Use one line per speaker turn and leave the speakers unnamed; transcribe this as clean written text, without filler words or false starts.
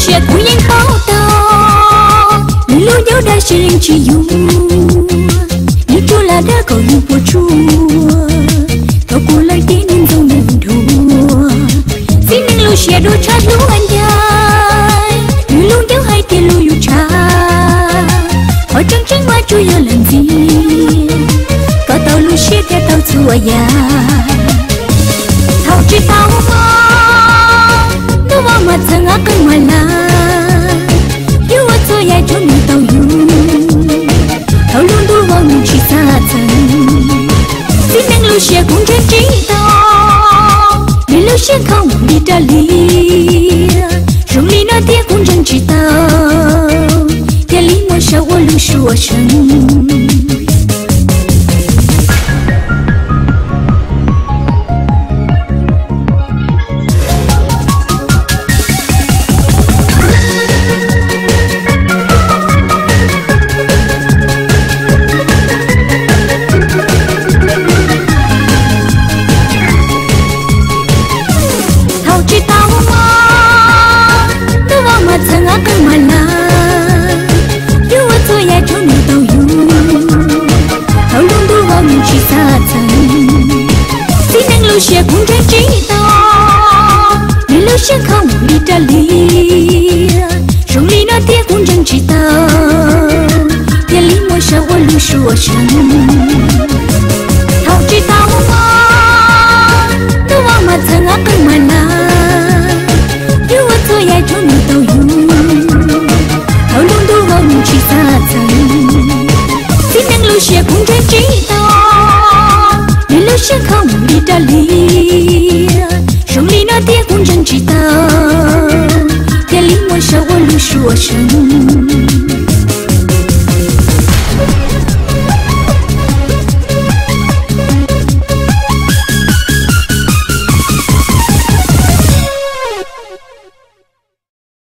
些不言报道，一路有的是人去用，你住了的狗用不住，透过来的人总能读，心灵路些都差路安家，一路有海的路有差，好真正嘛就有人子，搞到路些的到错呀，好知道吗？我嘛曾啊跟我啦，有我做呀就你都有，头路都往你去撒层，只能路些公正知道，你路些靠你的力，手里那点公正知道，夜里莫笑我路说声。些公正知道，你路线靠你的力，手里那点公正知道，夜里莫笑我路说声，好知道吗？都往嘛曾啊跟嘛啦，有我做呀就你都有，好路都往你去撒层，只能路些公正知道，你路线靠你的力，手里那点公正知道，夜里莫笑我路说声。